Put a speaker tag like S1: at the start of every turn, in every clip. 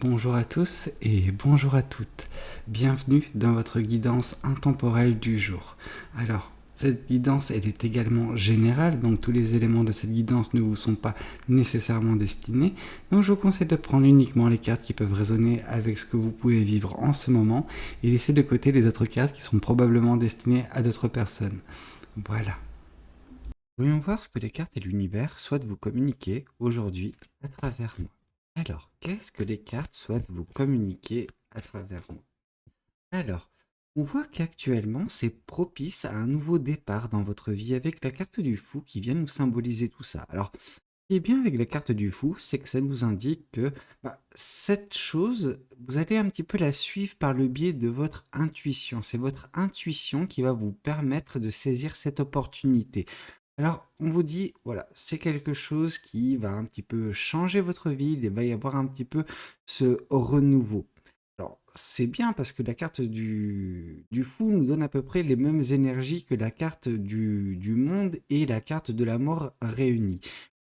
S1: Bonjour à tous et bonjour à toutes. Bienvenue dans votre guidance intemporelle du jour. Alors, cette guidance, elle est également générale, donc tous les éléments de cette guidance ne vous sont pas nécessairement destinés. Donc je vous conseille de prendre uniquement les cartes qui peuvent résonner avec ce que vous pouvez vivre en ce moment et laisser de côté les autres cartes qui sont probablement destinées à d'autres personnes. Voilà. Voyons voir ce que les cartes et l'univers souhaitent vous communiquer aujourd'hui à travers moi. Alors, qu'est-ce que les cartes souhaitent vous communiquer à travers moi? Alors, on voit qu'actuellement, c'est propice à un nouveau départ dans votre vie avec la carte du fou qui vient nous symboliser tout ça. Alors, ce qui est bien avec la carte du fou, c'est que ça nous indique que cette chose, vous allez un petit peu la suivre par le biais de votre intuition. C'est votre intuition qui va vous permettre de saisir cette opportunité. Alors, on vous dit, voilà, c'est quelque chose qui va un petit peu changer votre vie, il va y avoir un petit peu ce renouveau. Alors, c'est bien parce que la carte du fou nous donne à peu près les mêmes énergies que la carte du monde et la carte de la mort réunies.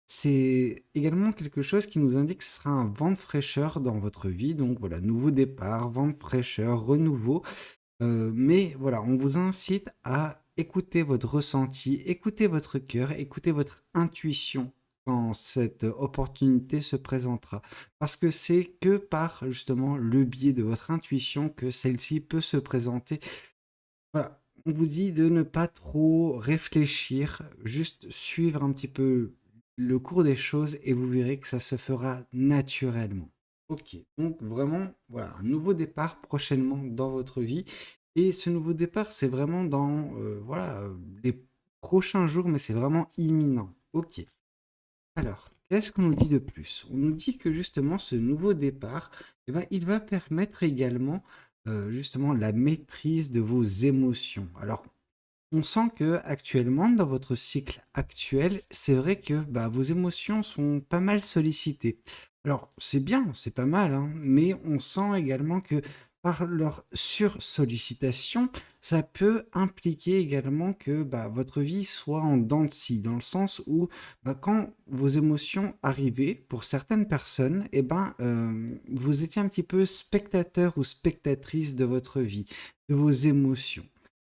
S1: C'est également quelque chose qui nous indique que ce sera un vent de fraîcheur dans votre vie. Donc voilà, nouveau départ, vent de fraîcheur, renouveau. Mais voilà, on vous incite à écouter votre ressenti, écouter votre cœur, écouter votre intuition quand cette opportunité se présentera. Parce que c'est que par justement le biais de votre intuition que celle-ci peut se présenter. Voilà, on vous dit de ne pas trop réfléchir, juste suivre un petit peu le cours des choses et vous verrez que ça se fera naturellement. Ok, donc vraiment, voilà, un nouveau départ prochainement dans votre vie. Et ce nouveau départ, c'est vraiment dans les prochains jours, mais c'est vraiment imminent. Ok, alors, qu'est-ce qu'on nous dit de plus? On nous dit que justement ce nouveau départ, il va permettre également justement la maîtrise de vos émotions. Alors, on sent que actuellement, dans votre cycle actuel, c'est vrai que vos émotions sont pas mal sollicitées. Alors, c'est bien, c'est pas mal, hein, mais on sent également que par leur sursollicitation, ça peut impliquer également que votre vie soit en dents de scie, dans le sens où quand vos émotions arrivaient, pour certaines personnes, vous étiez un petit peu spectateur ou spectatrice de votre vie, de vos émotions.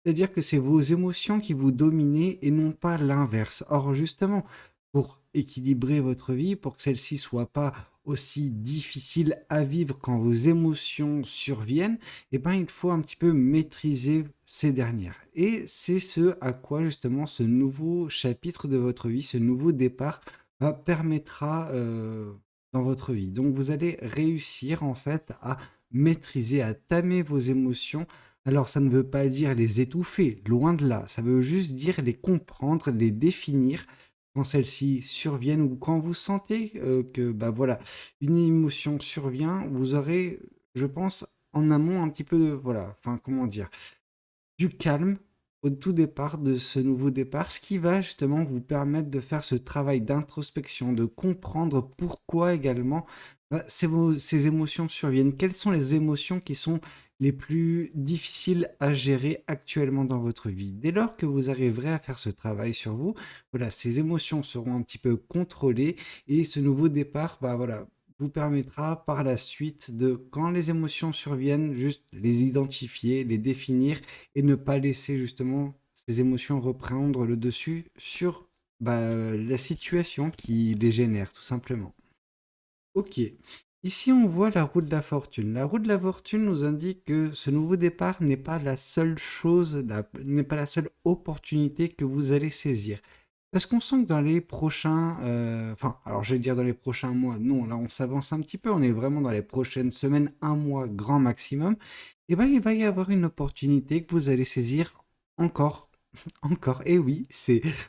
S1: C'est-à-dire que c'est vos émotions qui vous dominez et non pas l'inverse. Or, justement, pour équilibrer votre vie, pour que celle-ci soit pas aussi difficile à vivre quand vos émotions surviennent, il faut un petit peu maîtriser ces dernières. Et c'est ce à quoi justement ce nouveau chapitre de votre vie, ce nouveau départ permettra dans votre vie. Donc vous allez réussir en fait à maîtriser, à tamer vos émotions. Alors, ça ne veut pas dire les étouffer, loin de là. Ça veut juste dire les comprendre, les définir quand celles-ci surviennent ou quand vous sentez que, une émotion survient, vous aurez, je pense, en amont un petit peu de, comment dire, du calme au tout départ de ce nouveau départ, ce qui va justement vous permettre de faire ce travail d'introspection, de comprendre pourquoi également ces émotions surviennent. Quelles sont les émotions qui sont les plus difficiles à gérer actuellement dans votre vie? Dès lors que vous arriverez à faire ce travail sur vous, voilà, ces émotions seront un petit peu contrôlées et ce nouveau départ, vous permettra par la suite de, quand les émotions surviennent, juste les identifier, les définir et ne pas laisser justement ces émotions reprendre le dessus sur la situation qui les génère, tout simplement. Ok. Ici, on voit la roue de la fortune. La roue de la fortune nous indique que ce nouveau départ n'est pas la seule chose, n'est pas la seule opportunité que vous allez saisir. Parce qu'on sent que dans les prochains, alors je vais dire dans les prochains mois, non, là on s'avance un petit peu, on est vraiment dans les prochaines semaines, un mois grand maximum, il va y avoir une opportunité que vous allez saisir encore, encore. Et oui,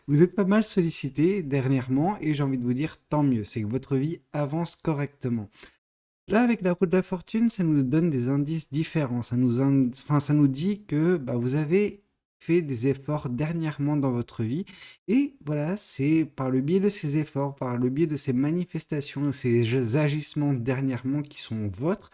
S1: vous êtes pas mal sollicité dernièrement et j'ai envie de vous dire tant mieux, c'est que votre vie avance correctement. Là, avec la roue de la fortune, ça nous donne des indices différents. Ça nous dit que vous avez fait des efforts dernièrement dans votre vie. Et voilà, c'est par le biais de ces efforts, par le biais de ces manifestations, ces agissements dernièrement qui sont vôtres,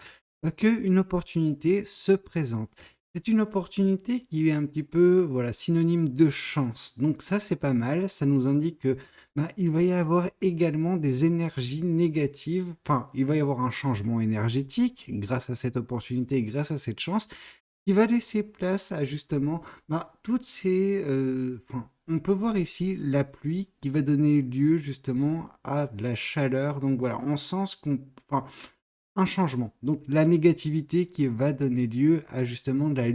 S1: qu'une opportunité se présente. C'est une opportunité qui est un petit peu synonyme de chance. Donc ça, c'est pas mal. Ça nous indique que bah, il va y avoir également des énergies négatives. Enfin, il va y avoir un changement énergétique grâce à cette opportunité, grâce à cette chance, qui va laisser place à justement bah, toutes ces... enfin, on peut voir ici la pluie qui va donner lieu justement à de la chaleur. Donc voilà, on sent enfin, un changement. Donc la négativité qui va donner lieu à justement de la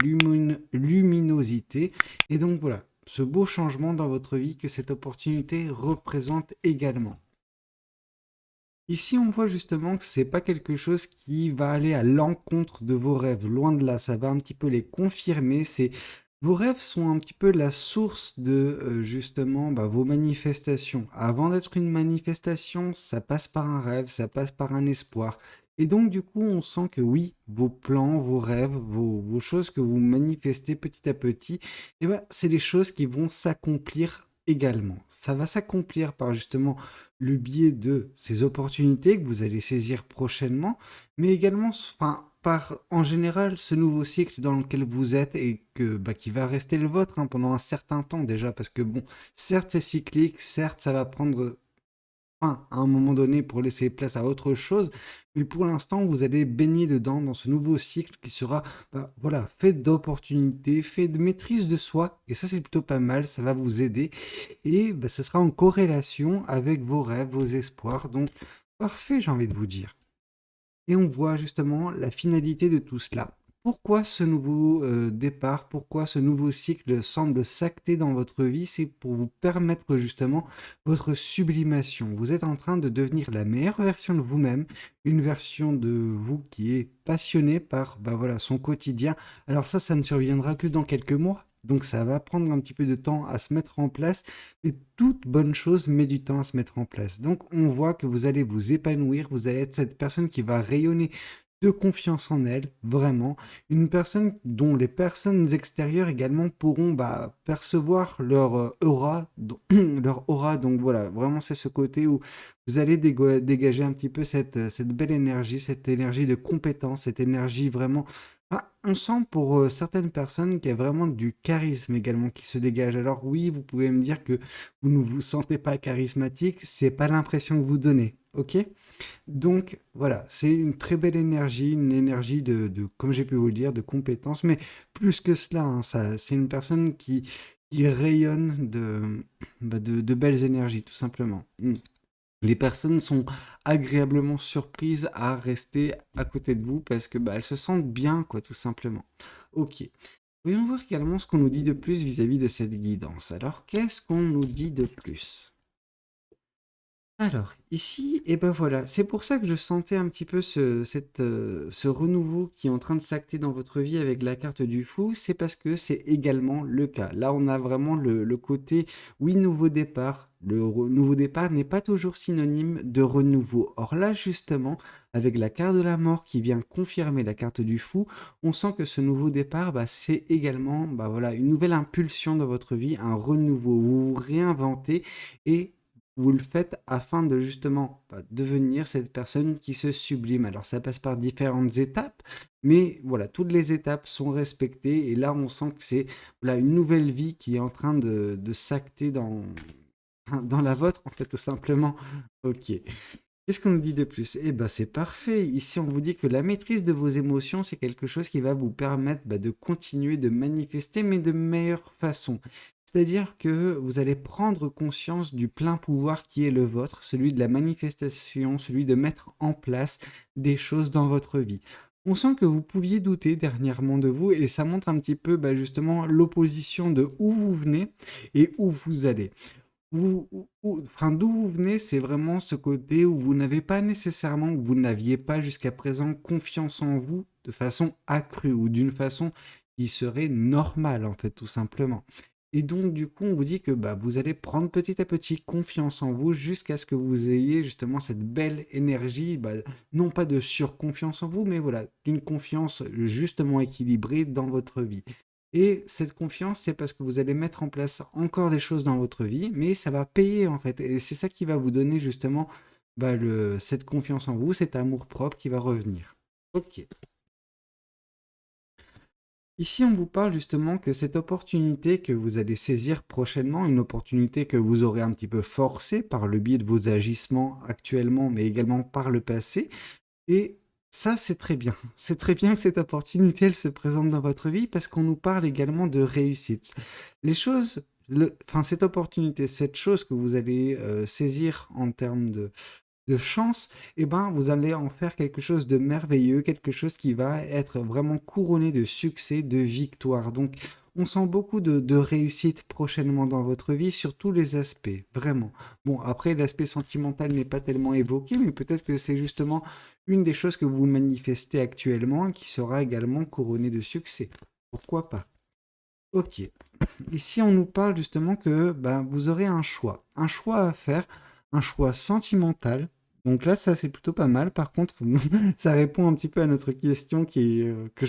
S1: luminosité. Et donc voilà, ce beau changement dans votre vie que cette opportunité représente également. Ici, on voit justement que c'est pas quelque chose qui va aller à l'encontre de vos rêves. Loin de là, ça va un petit peu les confirmer. Vos rêves sont un petit peu la source de justement bah, vos manifestations. Avant d'être une manifestation, ça passe par un rêve, ça passe par un espoir. Et donc, du coup, on sent que oui, vos plans, vos rêves, vos choses que vous manifestez petit à petit, eh ben, c'est des choses qui vont s'accomplir également. Ça va s'accomplir par justement le biais de ces opportunités que vous allez saisir prochainement, mais également enfin, par en général ce nouveau cycle dans lequel vous êtes et que, bah, qui va rester le vôtre hein, pendant un certain temps déjà, parce que bon, certes c'est cyclique, certes ça va prendre fin à un moment donné pour laisser place à autre chose, mais pour l'instant vous allez baigner dedans dans ce nouveau cycle qui sera bah, voilà, fait d'opportunités, fait de maîtrise de soi, et ça c'est plutôt pas mal, ça va vous aider et bah, ce sera en corrélation avec vos rêves, vos espoirs. Donc, parfait, j'ai envie de vous dire. Et on voit justement la finalité de tout cela. Pourquoi ce nouveau départ, pourquoi ce nouveau cycle semble s'acter dans votre vie? C'est pour vous permettre justement votre sublimation. Vous êtes en train de devenir la meilleure version de vous-même, une version de vous qui est passionnée par bah voilà, son quotidien. Alors ça ne surviendra que dans quelques mois. Donc ça va prendre un petit peu de temps à se mettre en place, mais toute bonne chose met du temps à se mettre en place. Donc on voit que vous allez vous épanouir, vous allez être cette personne qui va rayonner de confiance en elle, vraiment. Une personne dont les personnes extérieures également pourront bah, percevoir leur aura, leur aura. Donc voilà, vraiment c'est ce côté où vous allez dégager un petit peu cette belle énergie, cette énergie de compétence, cette énergie vraiment... Ah, on sent pour certaines personnes qu'il y a vraiment du charisme également qui se dégage. Alors oui, vous pouvez me dire que vous ne vous sentez pas charismatique, c'est pas l'impression que vous donnez, ok? Donc voilà, c'est une très belle énergie, une énergie comme j'ai pu vous le dire, de compétence, mais plus que cela, hein, c'est une personne qui rayonne bah, de belles énergies, tout simplement. Les personnes sont agréablement surprises à rester à côté de vous parce que bah, elles se sentent bien, quoi, tout simplement. Ok. Voyons voir également ce qu'on nous dit de plus vis-à-vis de cette guidance. Alors, qu'est-ce qu'on nous dit de plus? Alors, ici, et ben voilà, c'est pour ça que je sentais un petit peu ce renouveau qui est en train de s'acter dans votre vie avec la carte du fou, c'est parce que c'est également le cas. Là, on a vraiment le côté, oui, nouveau départ. Nouveau départ n'est pas toujours synonyme de renouveau. Or là, justement, avec la carte de la mort qui vient confirmer la carte du fou, on sent que ce nouveau départ, bah, c'est également bah, voilà, une nouvelle impulsion dans votre vie, un renouveau. Vous vous réinventez et vous le faites afin de justement bah, devenir cette personne qui se sublime. Alors ça passe par différentes étapes, mais voilà, toutes les étapes sont respectées et là on sent que c'est voilà, une nouvelle vie qui est en train de s'acter dans la vôtre en fait tout simplement. Ok. Qu'est-ce qu'on nous dit de plus? Eh ben c'est parfait. Ici, on vous dit que la maîtrise de vos émotions, c'est quelque chose qui va vous permettre bah, de continuer de manifester, mais de meilleure façon. C'est-à-dire que vous allez prendre conscience du plein pouvoir qui est le vôtre, celui de la manifestation, celui de mettre en place des choses dans votre vie. On sent que vous pouviez douter dernièrement de vous et ça montre un petit peu bah, justement l'opposition de où vous venez et où vous allez enfin, d'où vous venez, c'est vraiment ce côté où vous n'avez pas nécessairement, où vous n'aviez pas jusqu'à présent confiance en vous de façon accrue ou d'une façon qui serait normale, en fait, tout simplement. Et donc, du coup, on vous dit que bah, vous allez prendre petit à petit confiance en vous jusqu'à ce que vous ayez justement cette belle énergie, bah, non pas de surconfiance en vous, mais voilà, d'une confiance justement équilibrée dans votre vie. Et cette confiance, c'est parce que vous allez mettre en place encore des choses dans votre vie, mais ça va payer en fait. Et c'est ça qui va vous donner justement bah, cette confiance en vous, cet amour propre qui va revenir. Ok. Ici, on vous parle justement que cette opportunité que vous allez saisir prochainement, une opportunité que vous aurez un petit peu forcée par le biais de vos agissements actuellement, mais également par le passé. Et ça, c'est très bien. C'est très bien que cette opportunité, elle se présente dans votre vie parce qu'on nous parle également de réussite. Les choses, enfin, cette opportunité, cette chose que vous allez saisir en termes de chance, eh ben, vous allez en faire quelque chose de merveilleux, quelque chose qui va être vraiment couronné de succès, de victoire. Donc, on sent beaucoup de réussite prochainement dans votre vie sur tous les aspects, vraiment. Bon, après, l'aspect sentimental n'est pas tellement évoqué, mais peut-être que c'est justement une des choses que vous manifestez actuellement qui sera également couronnée de succès. Pourquoi pas? Ok. Ici, on nous parle justement que bah, vous aurez un choix à faire, un choix sentimental. Donc là, ça c'est plutôt pas mal. Par contre, ça répond un petit peu à notre question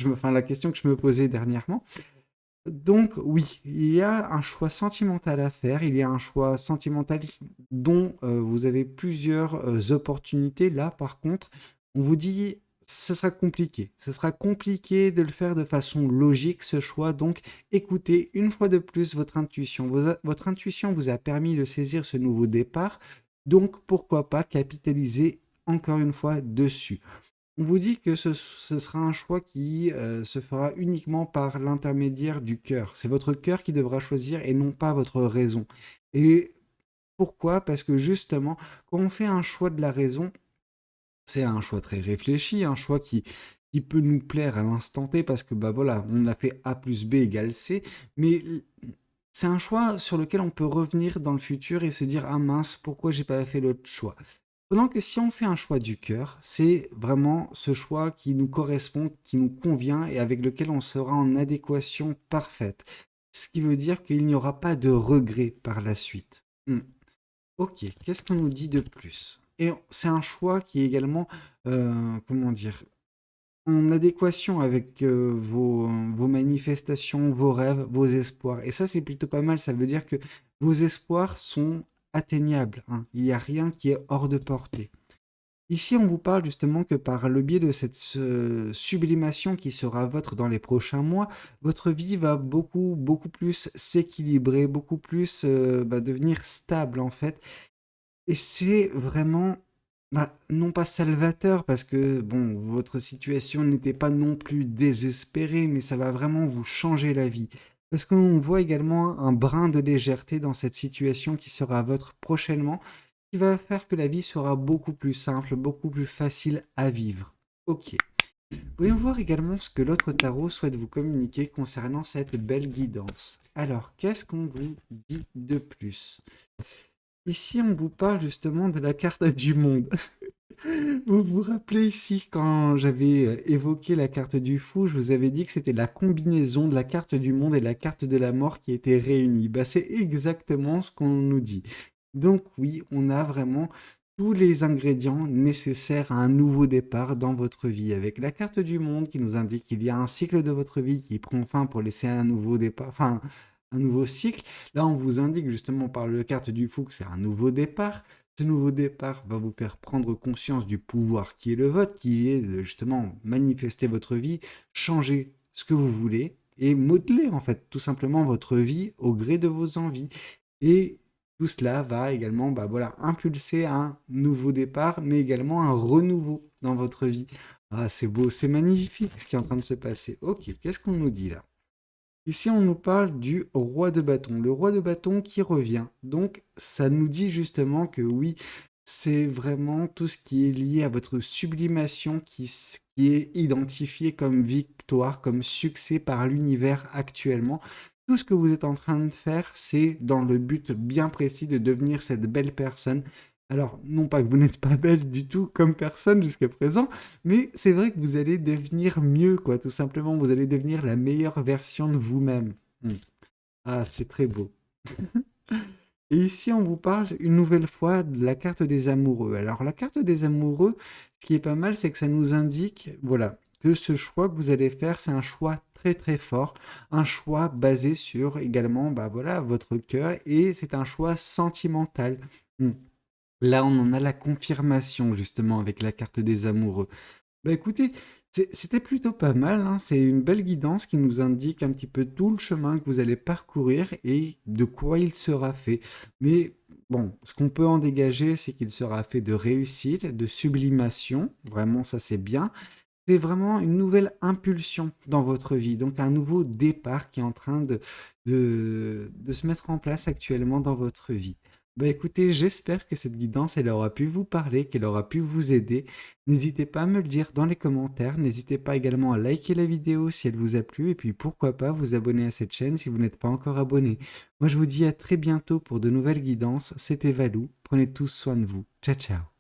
S1: enfin la question que je me posais dernièrement. Donc oui, il y a un choix sentimental à faire. Il y a un choix sentimental dont vous avez plusieurs opportunités. Là, par contre, on vous dit ce sera compliqué. Ce sera compliqué de le faire de façon logique, ce choix. Donc écoutez une fois de plus votre intuition. Votre intuition vous a permis de saisir ce nouveau départ. Donc pourquoi pas capitaliser encore une fois dessus. On vous dit que ce sera un choix qui se fera uniquement par l'intermédiaire du cœur. C'est votre cœur qui devra choisir et non pas votre raison. Et pourquoi? Parce que justement, quand on fait un choix de la raison, c'est un choix très réfléchi, un choix qui peut nous plaire à l'instant T parce que bah voilà, on a fait A plus B égale C, mais c'est un choix sur lequel on peut revenir dans le futur et se dire ah mince, pourquoi j'ai pas fait l'autre choix? Pendant que si on fait un choix du cœur, c'est vraiment ce choix qui nous correspond, qui nous convient et avec lequel on sera en adéquation parfaite. Ce qui veut dire qu'il n'y aura pas de regret par la suite. Ok, qu'est-ce qu'on nous dit de plus? Et c'est un choix qui est également, comment dire, en adéquation avec vos manifestations, vos rêves, vos espoirs. Et ça, c'est plutôt pas mal. Ça veut dire que vos espoirs sont atteignables, hein. Il n'y a rien qui est hors de portée. Ici, on vous parle justement que par le biais de cette sublimation qui sera votre dans les prochains mois, votre vie va beaucoup, beaucoup plus s'équilibrer, beaucoup plus devenir stable en fait. Et c'est vraiment, bah, non pas salvateur, parce que bon, votre situation n'était pas non plus désespérée, mais ça va vraiment vous changer la vie. Parce qu'on voit également un brin de légèreté dans cette situation qui sera votre prochainement, qui va faire que la vie sera beaucoup plus simple, beaucoup plus facile à vivre. Ok. Voyons voir également ce que l'autre tarot souhaite vous communiquer concernant cette belle guidance. Alors, qu'est-ce qu'on vous dit de plus? Ici, on vous parle justement de la carte du monde. Vous vous rappelez ici, quand j'avais évoqué la carte du fou, je vous avais dit que c'était la combinaison de la carte du monde et la carte de la mort qui étaient réunies. Bah, c'est exactement ce qu'on nous dit. Donc oui, on a vraiment tous les ingrédients nécessaires à un nouveau départ dans votre vie. Avec la carte du monde qui nous indique qu'il y a un cycle de votre vie qui prend fin pour laisser un nouveau départ, enfin un nouveau cycle. Là, on vous indique justement par la carte du fou que c'est un nouveau départ. Ce nouveau départ va vous faire prendre conscience du pouvoir qui est le vôtre, qui est de justement manifester votre vie, changer ce que vous voulez et modeler en fait tout simplement votre vie au gré de vos envies. Et tout cela va également voilà, impulser un nouveau départ, mais également un renouveau dans votre vie. Ah, c'est beau, c'est magnifique ce qui est en train de se passer. Ok, qu'est-ce qu'on nous dit là? Ici, on nous parle du roi de bâton. Le roi de bâton qui revient. Donc, ça nous dit justement que oui, c'est vraiment tout ce qui est lié à votre sublimation qui est identifié comme victoire, comme succès par l'univers actuellement. Tout ce que vous êtes en train de faire, c'est dans le but bien précis de devenir cette belle personne. Alors, non pas que vous n'êtes pas belle du tout comme personne jusqu'à présent, mais c'est vrai que vous allez devenir mieux, quoi, tout simplement. Vous allez devenir la meilleure version de vous-même. Ah, c'est très beau. Et ici, on vous parle une nouvelle fois de la carte des amoureux. Alors, la carte des amoureux, ce qui est pas mal, c'est que ça nous indique, voilà, que ce choix que vous allez faire, c'est un choix très très fort, un choix basé sur également, voilà, votre cœur, et c'est un choix sentimental. Hmm. Là, on en a la confirmation justement avec la carte des amoureux. Bah écoutez, c'était plutôt pas mal, hein. C'est une belle guidance qui nous indique un petit peu tout le chemin que vous allez parcourir et de quoi il sera fait. Mais bon, ce qu'on peut en dégager, c'est qu'il sera fait de réussite, de sublimation. Vraiment, ça c'est bien. C'est vraiment une nouvelle impulsion dans votre vie, donc un nouveau départ qui est en train de se mettre en place actuellement dans votre vie. Bah écoutez, j'espère que cette guidance, elle aura pu vous parler, qu'elle aura pu vous aider. N'hésitez pas à me le dire dans les commentaires. N'hésitez pas également à liker la vidéo si elle vous a plu. Et puis pourquoi pas vous abonner à cette chaîne si vous n'êtes pas encore abonné. Moi je vous dis à très bientôt pour de nouvelles guidances. C'était Valou. Prenez tous soin de vous. Ciao ciao.